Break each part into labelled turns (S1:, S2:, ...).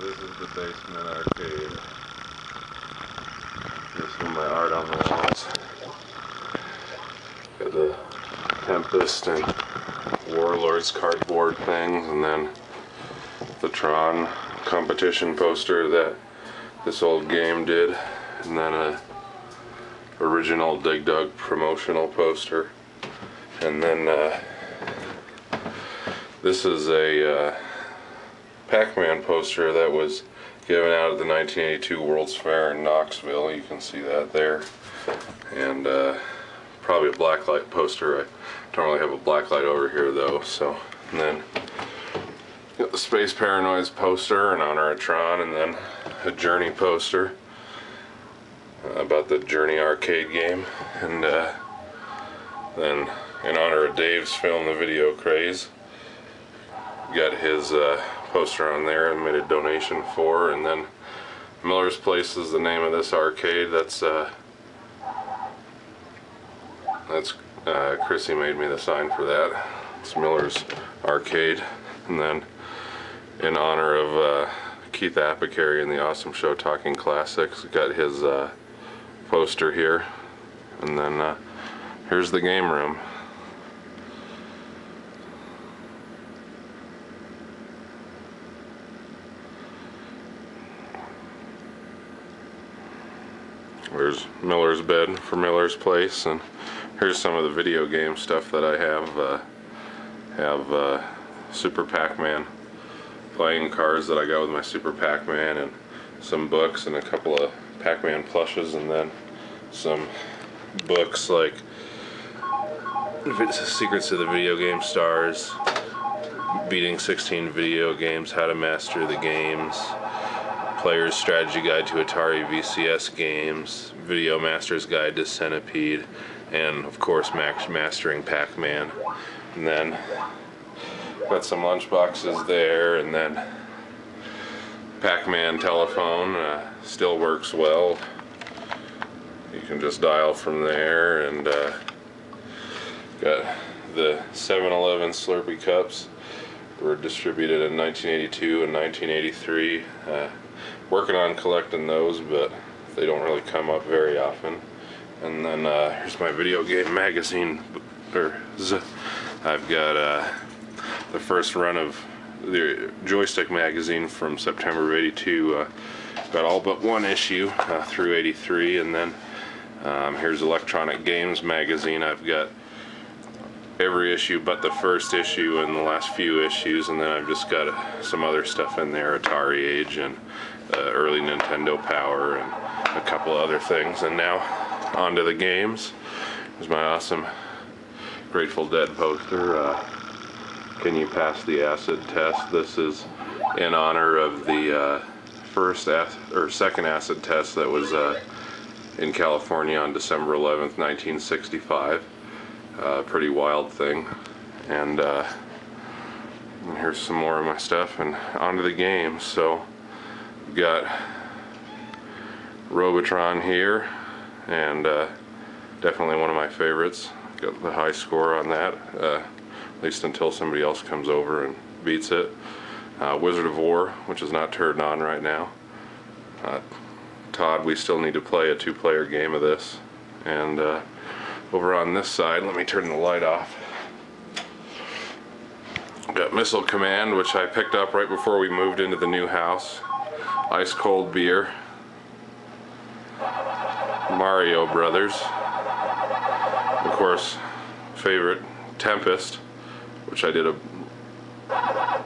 S1: This is the basement arcade. Here's some of my art on the walls. Got the Tempest and Warlords cardboard things, and then the Tron competition poster that this old game did, and then a original Dig Dug promotional poster, and then this is a Pac-Man poster that was given out at the 1982 World's Fair in Knoxville. You can see that there. And probably a blacklight poster. I don't really have a blacklight over here though. So, and then got the Space Paranoids poster in honor of Tron, and then a Journey poster about the Journey arcade game, and then in honor of Dave's film, The Video Craze, got his poster on there and made a donation for. And then Miller's Place is the name of this arcade. That's Chrissy made me the sign for that. It's Miller's Arcade. And then in honor of Keith Apicary and the Awesome Show Talking Classics, got his poster here. And then here's the game room. There's Miller's bed for Miller's Place, and here's some of the video game stuff that I have. Super Pac-Man playing cards that I got with my Super Pac-Man, and some books and a couple of Pac-Man plushes, and then some books like Secrets of the Video Game Stars, Beating 16 Video Games, How to Master the Games, Player's Strategy Guide to Atari VCS Games, Video Master's Guide to Centipede, and of course Mastering Pac-Man. And then got some lunch boxes there, and then Pac-Man telephone still works well. You can just dial from there, and got the 7-Eleven Slurpee cups. Were distributed in 1982 and 1983. Working on collecting those, but they don't really come up very often. And then here's my video game magazine. I've got the first run of the Joystick magazine from September of '82. Got all but one issue through '83, and then here's Electronic Games magazine. I've got every issue but the first issue and the last few issues, and then I've just got some other stuff in there, Atari Age and early Nintendo Power and a couple other things. And now on to the games. Here's my awesome Grateful Dead poster. Can you pass the acid test? This is in honor of the second acid test that was in California on December 11th, 1965. Pretty wild thing. And here's some more of my stuff, and onto the game. So we've got Robotron here, and definitely one of my favorites. Got the high score on that, at least until somebody else comes over and beats it. Wizard of War, which is not turned on right now. Todd, we still need to play a two-player game of this. And over on this side, let me turn the light off. Got Missile Command, which I picked up right before we moved into the new house. Ice Cold Beer. Mario Brothers. Of course, favorite Tempest, which I did a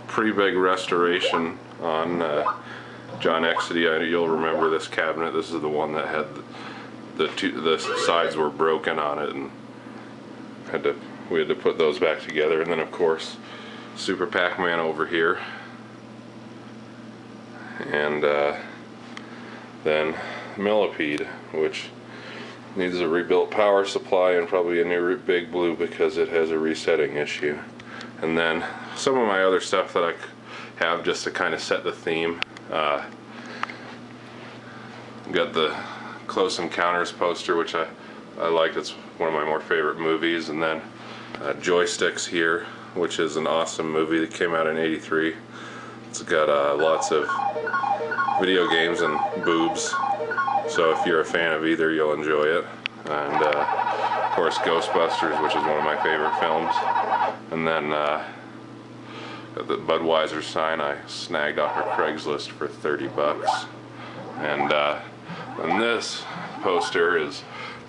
S1: pretty big restoration on. John Exedy, you'll remember this cabinet. This is the one that had the sides were broken on it, and we had to put those back together. And then of course Super Pac-Man over here, and then Millipede, which needs a rebuilt power supply and probably a new Big Blue because it has a resetting issue. And then some of my other stuff that I have just to kind of set the theme. Got the Close Encounters poster, which I liked. It's one of my more favorite movies. And then Joysticks here, which is an awesome movie that came out in '83. It's got lots of video games and boobs, so if you're a fan of either, you'll enjoy it. And of course Ghostbusters, which is one of my favorite films. And then the Budweiser sign I snagged off of Craigslist for 30 bucks. And this poster is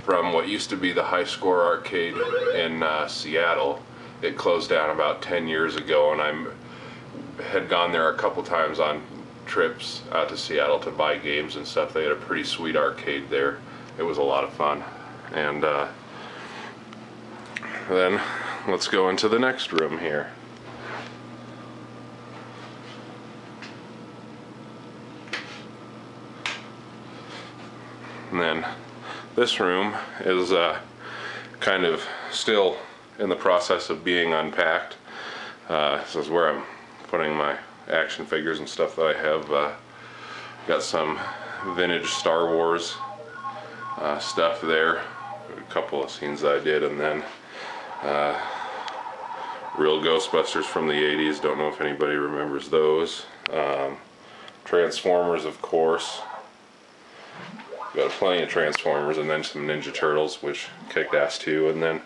S1: from what used to be the High Score Arcade in Seattle. It closed down about 10 years ago, and I had gone there a couple times on trips out to Seattle to buy games and stuff. They had a pretty sweet arcade there. It was a lot of fun. And then let's go into the next room here. And then this room is kind of still in the process of being unpacked. This is where I'm putting my action figures and stuff that I have. Got some vintage Star Wars stuff there, a couple of scenes I did, and then real Ghostbusters from the 80s. Don't know if anybody remembers those. Transformers, of course. Got plenty of Transformers, and then some Ninja Turtles, which kicked ass too. And then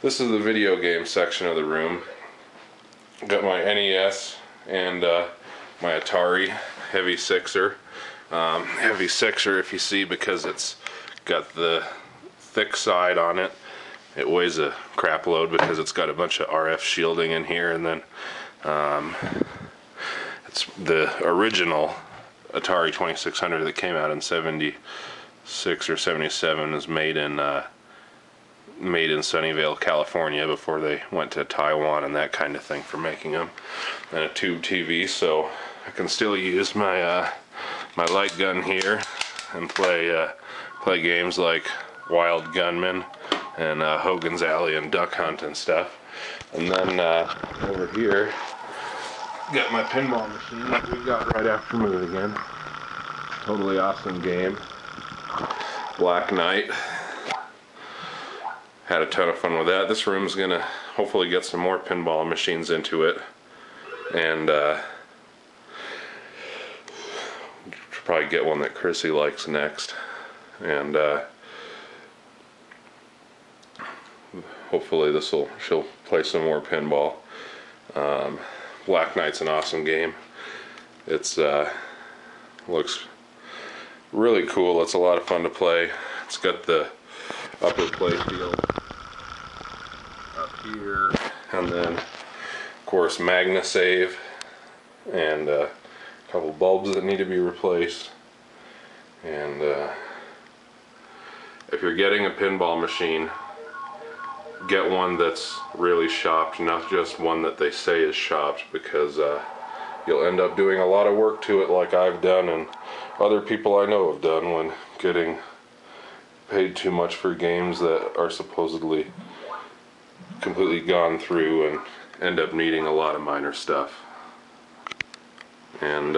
S1: this is the video game section of the room. Got my NES and my Atari Heavy Sixer. Heavy Sixer, if you see, because it's got the thick side on it. It weighs a crap load because it's got a bunch of RF shielding in here, and then it's the original Atari 2600 that came out in 76 or 77 is made in Sunnyvale, California, before they went to Taiwan and that kind of thing for making them. And a tube TV, so I can still use my my light gun here and play games like Wild Gunman and Hogan's Alley and Duck Hunt and stuff. And then over here, got my pinball machine that we got right after moving in. Totally awesome game. Black Knight. Had a ton of fun with that. This room's gonna hopefully get some more pinball machines into it, and probably get one that Chrissy likes next, and hopefully she'll play some more pinball. Black Knight's an awesome game. It's looks really cool. It's a lot of fun to play. It's got the upper play field up here, and then of course MagnaSave, and a couple bulbs that need to be replaced. And if you're getting a pinball machine, get one that's really shopped, not just one that they say is shopped, because you'll end up doing a lot of work to it, like I've done and other people I know have done, when getting paid too much for games that are supposedly completely gone through and end up needing a lot of minor stuff. And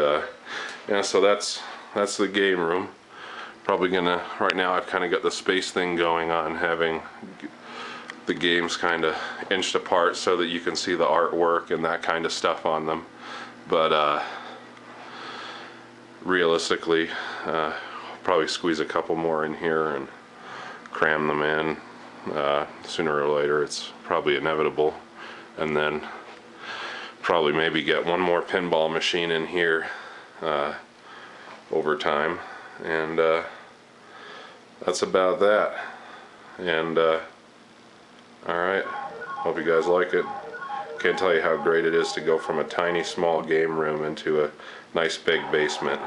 S1: yeah, so that's the game room. Probably gonna, right now I've kind of got the space thing going on, having the games kind of inched apart so that you can see the artwork and that kind of stuff on them. But realistically, probably squeeze a couple more in here and cram them in. Sooner or later, it's probably inevitable. And then probably maybe get one more pinball machine in here over time. And that's about that. And alright, hope you guys like it. Can't tell you how great it is to go from a tiny small game room into a nice big basement.